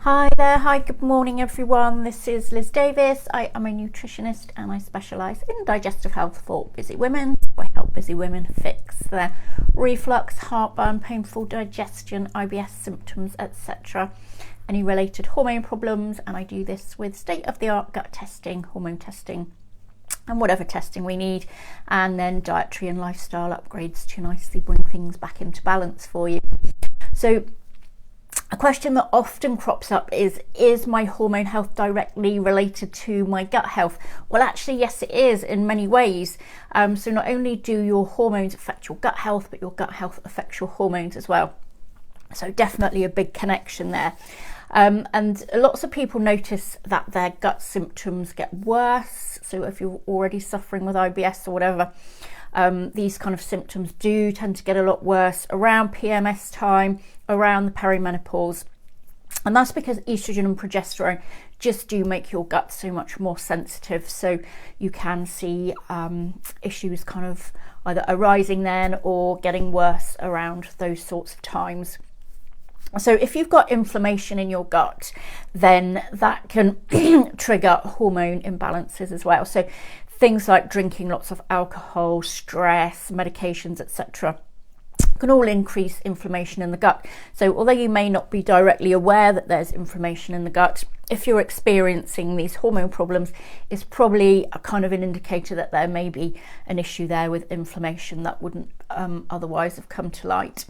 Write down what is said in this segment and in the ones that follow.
Hi there, hi, good morning everyone. This is Liz Davis. I am a nutritionist and I specialise in digestive health for busy women. I help busy women fix their reflux, heartburn, painful digestion, IBS symptoms, etc. Any related hormone problems, and I do this with state-of-the-art gut testing, hormone testing, and whatever testing we need, and then dietary and lifestyle upgrades to nicely bring things back into balance for you. So a question that often crops up is my hormone health directly related to my gut health? Well, actually, yes, it is in many ways. So not only do your hormones affect your gut health, but your gut health affects your hormones as well. So definitely a big connection there. And lots of people notice that their gut symptoms get worse. So if you're already suffering with IBS or whatever, these kind of symptoms do tend to get a lot worse around PMS time, around the perimenopause. And that's because estrogen and progesterone just do make your gut so much more sensitive. So you can see issues kind of either arising then or getting worse around those sorts of times. So if you've got inflammation in your gut, then that can trigger hormone imbalances as well. So things like drinking lots of alcohol, stress, medications, etc. can all increase inflammation in the gut. So although you may not be directly aware that there's inflammation in the gut, if you're experiencing these hormone problems, it's probably a kind of an indicator that there may be an issue there with inflammation that wouldn't otherwise have come to light.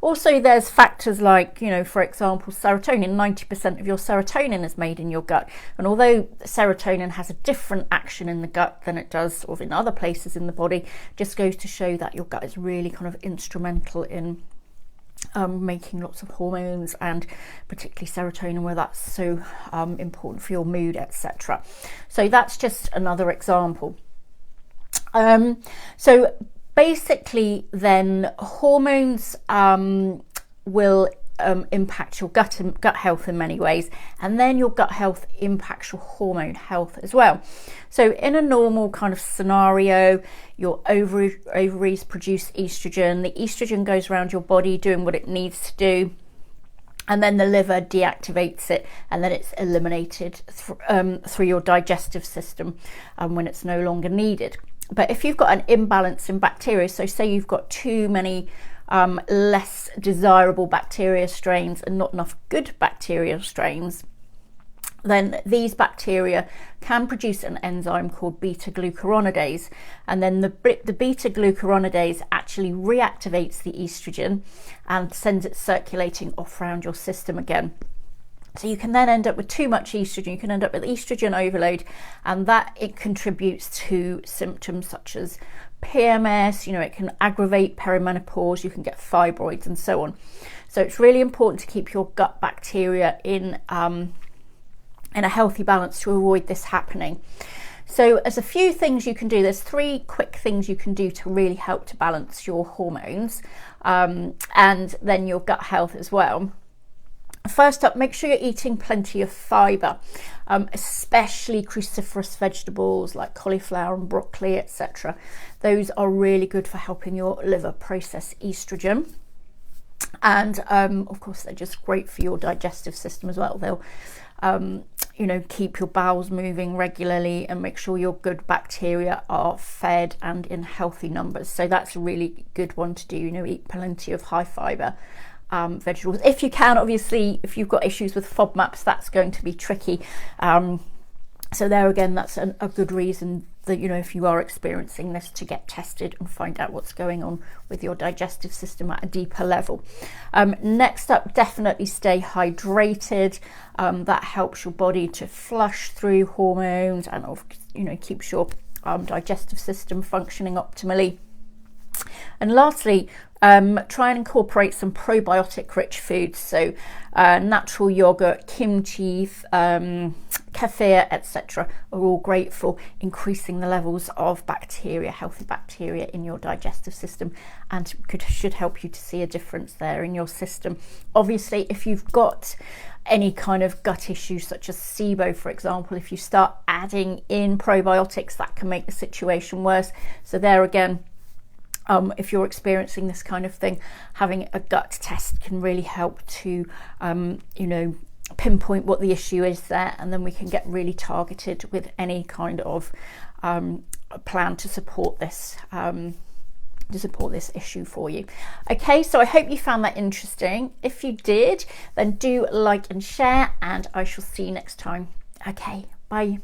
Also, there's factors like, for example, serotonin. 90% of your serotonin is made in your gut. And although serotonin has a different action in the gut than it does sort of in other places in the body, just goes to show that your gut is really kind of instrumental in making lots of hormones, and particularly serotonin, where that's so important for your mood, etc. So that's just another example. So basically, then hormones will impact your gut health in many ways, and then your gut health impacts your hormone health as well. So in a normal kind of scenario, your ovaries produce estrogen. The estrogen goes around your body doing what it needs to do, and then the liver deactivates it, and then it's eliminated through your digestive system when it's no longer needed. But if you've got an imbalance in bacteria, so say you've got too many less desirable bacteria strains and not enough good bacteria strains, then these bacteria can produce an enzyme called beta-glucuronidase, and then the beta-glucuronidase actually reactivates the estrogen and sends it circulating off around your system again. So you can then end up with too much estrogen. You can end up with estrogen overload, and that it contributes to symptoms such as PMS. It can aggravate perimenopause. You can get fibroids and so on. So it's really important to keep your gut bacteria in a healthy balance to avoid this happening. So there's a few things you can do. There's 3 quick things you can do to really help to balance your hormones and then your gut health as well. First up, make sure you're eating plenty of fibre, especially cruciferous vegetables like cauliflower and broccoli, etc. Those are really good for helping your liver process estrogen. And of course, they're just great for your digestive system as well. They'll keep your bowels moving regularly and make sure your good bacteria are fed and in healthy numbers. So that's a really good one to do. Eat plenty of high fibre vegetables if you can. Obviously, if you've got issues with FODMAPs, that's going to be tricky. So there again, that's a good reason that, if you are experiencing this, to get tested and find out what's going on with your digestive system at a deeper level. Next up, definitely stay hydrated. That helps your body to flush through hormones and keeps your digestive system functioning optimally. And lastly, try and incorporate some probiotic rich foods, so natural yogurt, kimchi, kefir, etc. are all great for increasing the levels of bacteria, healthy bacteria in your digestive system, and should help you to see a difference there in your system. Obviously, if you've got any kind of gut issues such as SIBO, for example, if you start adding in probiotics, that can make the situation worse. So there again, if you're experiencing this kind of thing, having a gut test can really help to, you know, pinpoint what the issue is there, and then we can get really targeted with any kind of plan to support this. Issue for you. Okay, so I hope you found that interesting. If you did, then do like and share, and I shall see you next time. Okay, bye.